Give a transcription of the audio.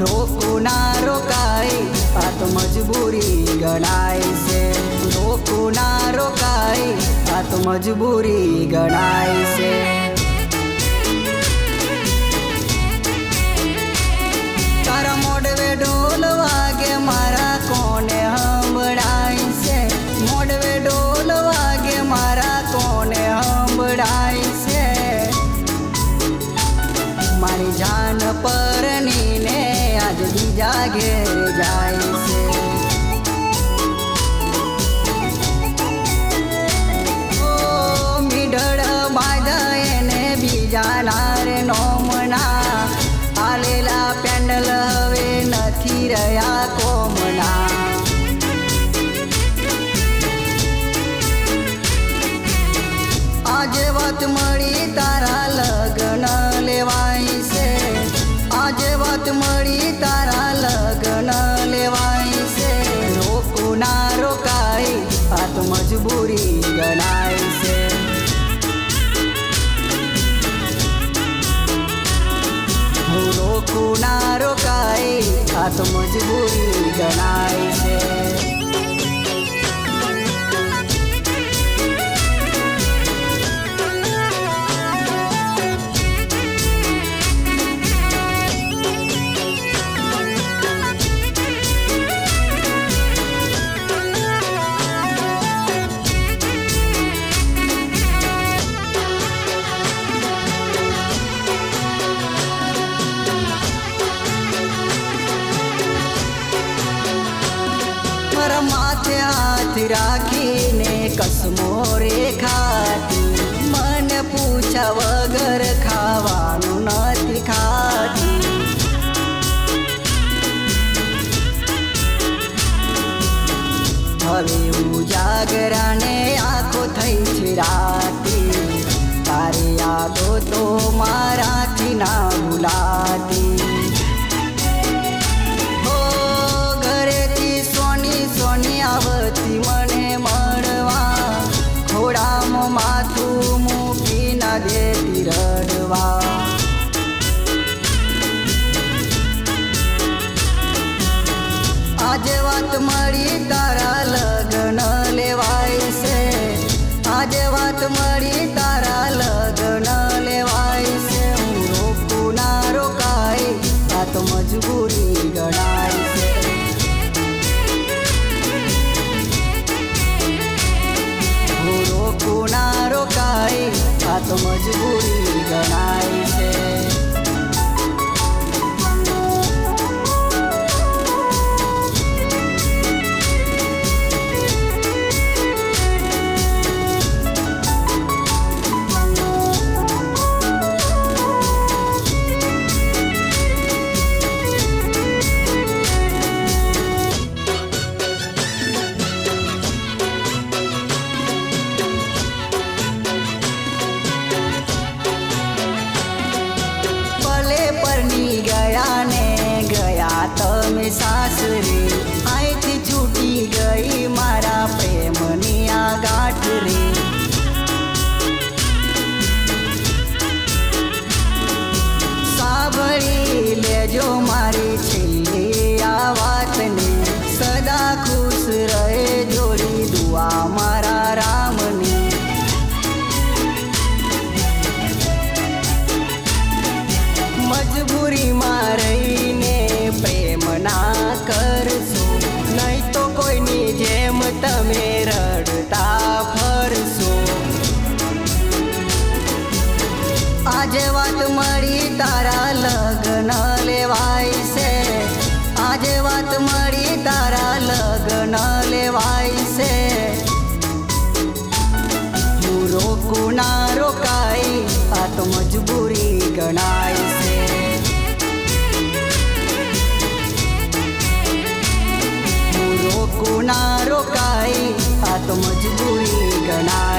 રોકું ના રોકાય આ તો મજબૂરી ગણાય છે. રોકું ના રોકાય આ તો મજબૂરી ગણાય છે. તારા મોઢવે ઢોલ વાગે મારા કોને સંભળાય છે. મોઢવે ઢોલ વાગે મારા કોને સંભળાય છે. મારી જાન પરણીને આજ બીજા ઘેર જાય છે. ઓ મીઢળ બાંધા એને બીજા નારે નોમના આલેલા પેન્ડલ હવે નથી રહ્યા કોમના. આજે વાત મળી તારા લગ્ન લેવાય છે. આજે વાત મળી તારા લગ્ન લેવાય છે. રોકું ના રોકાય આ તો મજબૂરી ગણાય છે. રોકું ના રોકાય આ તો મજબૂરી ગણાય છે. માથે હાથ રાખીને કસમો રે ખાતી. મને પૂછ્યા વગર ખાવાનું નથી ખાતી. હવે ઉજાગરાને આંખો થઈ છે રાતી. તારી યાદો તો મારાથી ના ભૂલાતી. સોની આવતી મને મળવા ખોડામાં માથું મૂકી ના દેતી રડવા. આજે વાત મળી તારા લગ્ન લેવાય છે. આજે વાત મળી તારા લગ્ન લેવાય છે. હું રોકું ના રોકાય આ તો મજબૂરી ગણાય છે. રોકું ના રોકાય આ તો મજબૂરી ગણાય છે. તમે સાસરે અહીંથી છૂટી ગઈ મારા પ્રેમની આ ગાંઠ રે. સાંભળી લેજો મારી છેલ્લી આ વાતને. સદા ખુશ રહે જોડી દુઆ મારા રામની. મજબૂરીમાં રહીને પ્રેમ ના કરશો નહીં તો કોઈની જેમ તમે રડતા ફરશો. આજે વાત મળી તારા લગ્ન લેવાય છે. આજે વાત મળી તારા લગ્ન લેવાય છે. હું રોકું ના રોકાય આ તો મજબૂરી ગણાય છે. રોકું ના રોકાય આ તો મજબૂરી ગણાય.